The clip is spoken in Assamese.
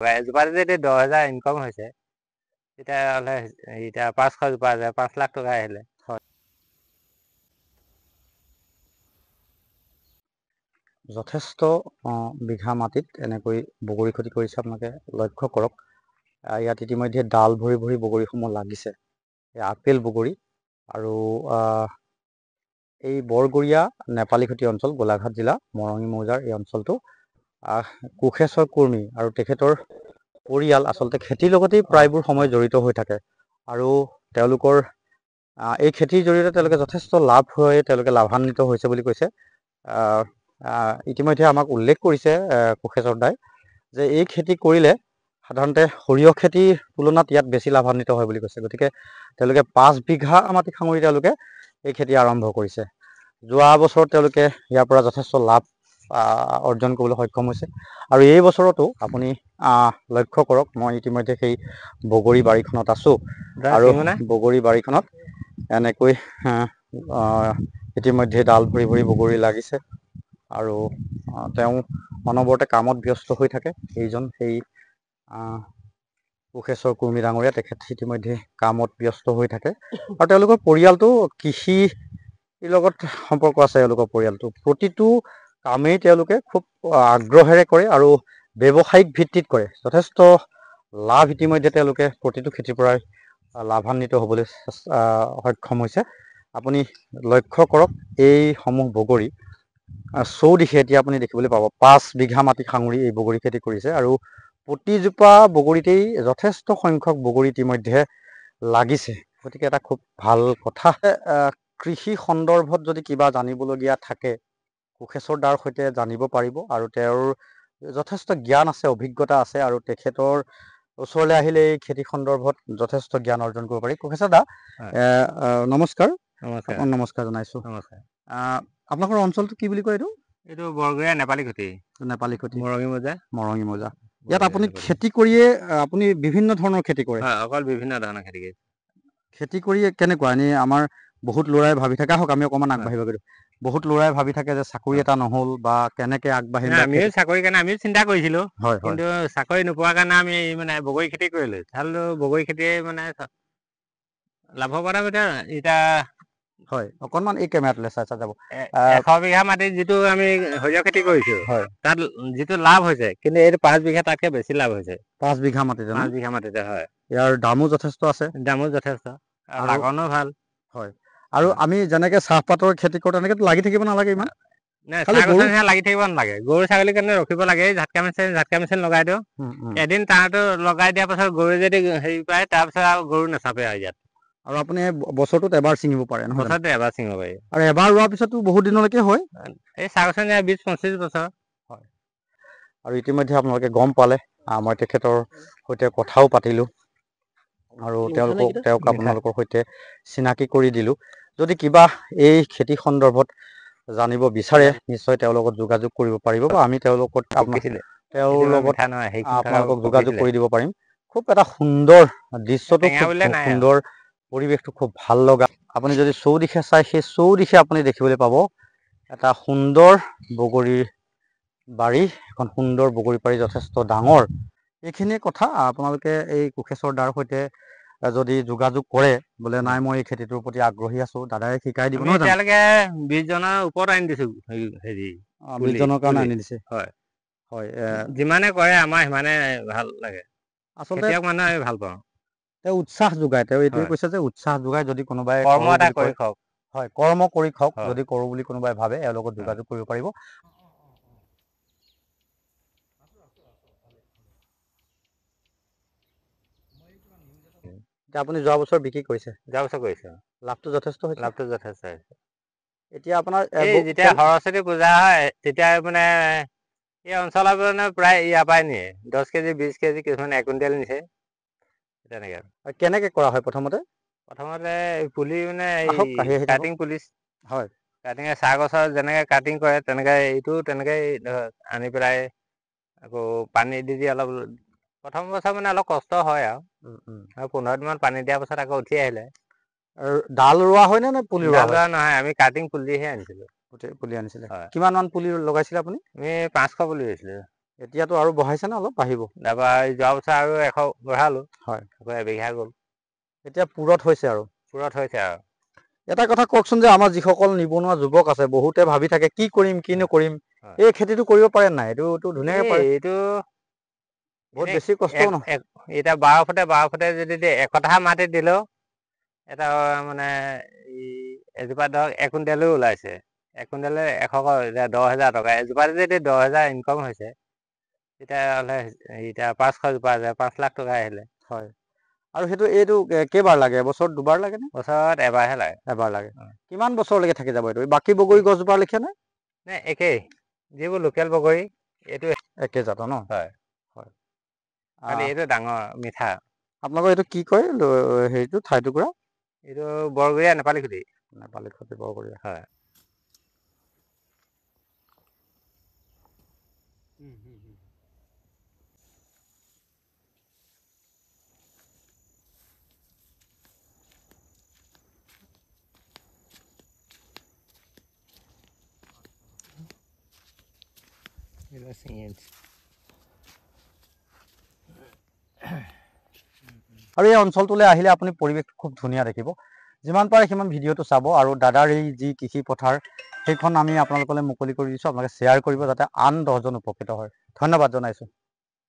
এজোপাতে যদি 10,000 ইনকম হৈছে তেতিয়াহ'লে এতিয়া 500 জোপা আছে 5 লাখ টকা আহিলে। যথেষ্ট বিঘা মাটিত এনেকৈ বগৰী খেতি কৰিছে, আপোনালোকে লক্ষ্য কৰক। ইয়াত ইতিমধ্যে ডাল ভৰি ভৰি বগৰীসমূহ লাগিছে। আপেল বগৰী আৰু এই বৰগৰীয়া নেপালীখুটি অঞ্চল, গোলাঘাট জিলা, মৰঙী মৌজাৰ এই অঞ্চলটো কোষেশ্বৰ কুৰ্মী আৰু তেখেতৰ পৰিয়াল আচলতে খেতিৰ লগতেই প্ৰায়বোৰ সময় জড়িত হৈ থাকে আৰু তেওঁলোকৰ এই খেতিৰ জৰিয়তে তেওঁলোকে যথেষ্ট লাভ হৈ তেওঁলোকে লাভান্বিত হৈছে বুলি কৈছে। ইতিমধ্যে আমাক উল্লেখ কৰিছে কোষেশ্বৰ দাই যে এই খেতি কৰিলে সাধাৰণতে সৰিয়হ খেতিৰ তুলনাত ইয়াত বেছি লাভান্বিত হয় বুলি কৈছে। গতিকে তেওঁলোকে 5 বিঘা মাটি সাঙুৰি তেওঁলোকে এই খেতি আৰম্ভ কৰিছে। যোৱা বছৰত তেওঁলোকে ইয়াৰ পৰা যথেষ্ট লাভ অৰ্জন কৰিবলৈ সক্ষম হৈছে আৰু এই বছৰতো আপুনি লক্ষ্য কৰক, মই ইতিমধ্যে সেই বগৰী বাৰীখনত আছোঁ আৰু বগৰী বাৰীখনত এনেকৈ ইতিমধ্যে ডাল ভৰি ভৰি বগৰী লাগিছে আৰু তেওঁ অনবৰতে কামত ব্যস্ত হৈ থাকে। সেই কোষেশ্বৰ কুৰ্মী ডাঙৰীয়া, তেখেত ইতিমধ্যে কামত ব্যস্ত হৈ থাকে আৰু তেওঁলোকৰ পৰিয়ালটো কৃষিৰ লগত সম্পৰ্ক আছে। তেওঁলোকৰ পৰিয়ালটো প্ৰতিটো কামেই তেওঁলোকে খুব আগ্ৰহেৰে কৰে আৰু ব্যৱসায়িক ভিত্তিত কৰে। যথেষ্ট লাভ ইতিমধ্যে তেওঁলোকে প্ৰতিটো খেতিৰ পৰাই লাভান্বিত হ'বলৈ সক্ষম হৈছে। আপুনি লক্ষ্য কৰক, এইসমূহ বগৰী চৌদিশে এতিয়া আপুনি দেখিবলৈ পাব। 5 বিঘা মাটি সাঙুৰি এই বগৰী খেতি কৰিছে আৰু প্ৰতিজোপা বগৰীতেই যথেষ্ট সংখ্যক বগৰী ইতিমধ্যে লাগিছে। গতিকে এটা খুব ভাল কথা। কৃষি সন্দৰ্ভত যদি কিবা জানিবলগীয়া থাকে কোষেশ্বৰ দাৰ সৈতে জানিব পাৰিব আৰু তেওঁৰ যথেষ্ট জ্ঞান আছে, অভিজ্ঞতা আছে আৰু তেখেতৰ ওচৰলৈ আহিলে এই খেতি সন্দৰ্ভত যথেষ্ট জ্ঞান অৰ্জন কৰিব পাৰি। কোষেশ্বৰ দা নমস্কাৰ। নমস্কাৰ জনাইছোঁ। আপোনালোকৰ অঞ্চলটো কি বুলি কয়? এইটো বৰগৰীয়া নেপালীখুটি। নেপালীখুটি, মৰঙী মৌজা। মৰঙী মৌজা। ইয়াত আপুনি খেতি কৰিয়ে আপুনি বিভিন্ন ধৰণৰ খেতি কৰে? হয়, অকল বিভিন্ন ধৰণৰ খেতি কৰিছে। খেতি কৰি কেনেকুৱা? এনেই আমাৰ বহুত ল'ৰাই ভাবি থাকে, আহক আমি অকণমান আগবাঢ়িব পাৰোঁ। বহুত ল'ৰাই ভাবি থাকে যে চাকৰি এটা নহ'ল বা কেনেকৈ আগবাঢ়িম বা আমিও চাকৰি কাৰণে আমিও চিন্তা কৰিছিলোঁ, হয় হয় কিন্তু চাকৰি নোপোৱাৰ কাৰণে আমি মানে বগৰী খেতি কৰিলোঁ। চালোঁ বগৰী খেতিয়ে মানে লাভৱানৰ ভিতৰত এতিয়া হয়, অকণমান এই কেমেৰাটোলৈ চাই যাব। 100 বিঘা মাটিত যিটো আমি সৰিয়হ খেতি কৰিছোঁ হয়, তাত যিটো লাভ হৈছে, কিন্তু এইটো 5 বিঘা তাতকৈ বেছি লাভ হৈছে। 5 বিঘা মাটিতে ন? 5 বিঘা মাটিতে, হয়। ইয়াৰ দামো যথেষ্ট আছে, দামো যথেষ্ট আৰু লাগনো ভাল। হয়, আৰু আমি যেনেকৈ চাহপাতৰ খেতি কৰোঁ তেনেকৈ লাগি থাকিব নালাগে ইমান? নাই, খালি চাহ গৰু গছৰ নিচিনা লাগি থাকিব নালাগে। গৰু ছাগলীৰ কাৰণে ৰখিব লাগে। ঝাটকা মেচিন লগাই দিওঁ। এদিন তাঁৰটো লগাই দিয়াৰ পাছত গৰু যদি হেৰি পায়, তাৰপিছত আৰু গৰু নাচাপে আৰু ইয়াত। আৰু আপুনি বছৰটোত এবাৰ ছিঙিব পাৰে নহয় জানো? বছৰতে এবাৰ ছিঙিব পাৰি। আৰু এবাৰ ৰোৱাৰ পিছতো বহুত দিনলৈকে হয়। এই চাহ গছৰ নিচিনা 20-25 বছৰ হয়। আৰু ইতিমধ্যে আপোনালোকে গম পালে, মই তেখেতৰ সৈতে কথাও পাতিলোঁ আৰু তেওঁক আপোনালোকৰ সৈতে চিনাকি কৰি দিলোঁ। যদি কিবা এই খেতি সন্দৰ্ভত জানিব বিচাৰে নিশ্চয় তেওঁৰ লগত যোগাযোগ কৰিব পাৰিব বা আমি তেওঁৰ লগত মিঠা নহয়, সেইখিনি থকা আপোনালোকক যোগাযোগ পকিছিলে। কৰি দিব পাৰিম। খুব এটা সুন্দৰ দৃশ্যটো, টেঙা খুব বুলিলে নাই আৰু। সুন্দৰ পৰিৱেশটো, খুব ভাল লগা। আপুনি যদি চৌদিশে চাই, সেই চৌদিশে আপুনি দেখিবলৈ পাব এটা সুন্দৰ বগৰীৰ বাৰী, এখন সুন্দৰ বগৰী বাৰী, যথেষ্ট ডাঙৰ। এইখিনিয়ে কথা। আপোনালোকে এই কোষেশ্বৰ দাৰ সৈতে যদি যোগাযোগ কৰে, বোলে নাই মই এই খেতিটোৰ প্ৰতি আগ্ৰহী আছোঁ, দাদাই শিকাই দিব আমি নহয় জানো? এতিয়ালৈকে 20 জনৰ ওপৰত আনি দিছোঁ হেৰি 20 পুলি। জনৰ কাৰণে আনি দিছে। হয়, হয়, যিমানে কৰে আমাৰ সিমানে ভাল লাগে। আচলতে খেতিয়ক মানুহ আমি ভাল পাওঁ। তেওঁ উৎসাহ যোগায়। তেওঁ এইটোৱে হয়, কৈছে যে উৎসাহ যোগায়, যদি কোনোবাই কৰ্ম কৰোঁ এটা বুলি কৰি কয়। খাওক। হয়, কৰ্ম কৰি খাওক। হয়, যদি কৰোঁ বুলি কোনোবাই ভাবে, এওঁৰ লগত হয়। যোগাযোগ কৰিব পাৰিব। এতিয়া আপুনি যোৱা বছৰ বিক্ৰী কৰিছে? যোৱা বছৰ কৰিছোঁ। লাভটো যথেষ্ট হৈছে? লাভটো যথেষ্ট হৈছে। এতিয়া আপোনাৰ এই যেতিয়া সৰস্বতী পূজা হয়, তেতিয়া মানে এই অঞ্চলৰ মানে প্ৰায় ইয়াৰ পৰাই নিয়ে। 10 কেজি, 20 কেজি, কিছুমানে 1 কুইণ্টেল নিছে। তেনেকৈ। কেনেকৈ কৰা হয় প্ৰথমতে? প্ৰথমতে পুলি মানে এই আহক আহি থাকক। কাটিং পুলি, হয়, কাটিং চাহ গছৰ যেনেকৈ কাটিং কৰে তেনেকৈ এইটো তেনেকৈ আনি পেলাই আকৌ পানী দি অলপ, প্ৰথম বছৰ মানে অলপ কষ্ট হয় আৰু 15 দিনমান পানী দিয়াৰ পাছত আকৌ উঠি আহিলে। আৰু ডাল ৰোৱা হয়নে নে পুলি ৰোৱা ডাল হয়? নহয়, আমি কাটিং পুলিহে আনিছিলোঁ। গোটেই পুলি আনিছিলে। হয়, কিমান মান পুলি লগাইছিলে আপুনি? আমি 500 পুলি ৰুইছিলোঁ। এতিয়াতো আৰু বঢ়াইছে নে অলপ বাঢ়িব? তাৰপৰা যোৱা বছৰ আৰু 100 বঢ়ালো, হয়। আকৌ এবিঘা গ'ল। এতিয়া পুৰত হৈছে আৰু। পুৰত হৈছে আৰু। এটা কথা কওকচোন যে আমাৰ যিসকল নিবনুৱা যুৱক আছে, বহুতে ভাবি থাকে কি কৰিম কিনো কৰিম, হয়। এই খেতিটো কৰিব পাৰে নাই? এইটো ধুনীয়াকে পাৰে। এইটো বহুত এনে বেছি কষ্টও নহয়। এতিয়া 12 ফুটে যদি 1 কঠা মাটি দিলেও এটা মানে এজোপা ধৰক 1 কুইণ্টেলো ওলাইছে। 1 কুইণ্টেলে 10,000 টকা। এজোপাতে যদি 10,000 ইনকম হৈছে, তেতিয়াহ'লে এতিয়া 500 জোপা আছে, 5 লাখ টকা আহিলে। হয়। আৰু এইটো কেইবাৰ লাগে? এবছৰত 2বাৰ লাগে নে? বছৰত এবাৰহে লাগে। এবাৰ লাগে। কিমান বছৰলৈকে থাকি যাব এইটো? বাকী বগৰী গছজোপাৰ লেখীয়া নে? নে একেই, যিবোৰ লোকেল বগৰী এইটো একে জাতৰ ন? হয়। হয়। খালি এইটো ডাঙৰ, মিঠা। আপোনালোকৰ এইটো কি কয় হেৰিটো ঠাইটুকুৰা? এইটো বৰগুৰিয়া নেপালী খুটি। নেপালী খুটি বৰগুৰিয়া। হয়। আৰু এই অঞ্চলটোলৈ আহিলে আপুনি পৰিৱেশটো খুব ধুনীয়া দেখিব। যিমান পাৰে সিমান ভিডিঅ'টো চাব, আৰু দাদাৰ এই যি কৃষি পথাৰ সেইখন আমি আপোনালোকলৈ মুকলি কৰি দিছোঁ। আপোনালোকে শ্বেয়াৰ কৰিব যাতে আন 10জন উপকৃত হয়। ধন্যবাদ জনাইছোঁ।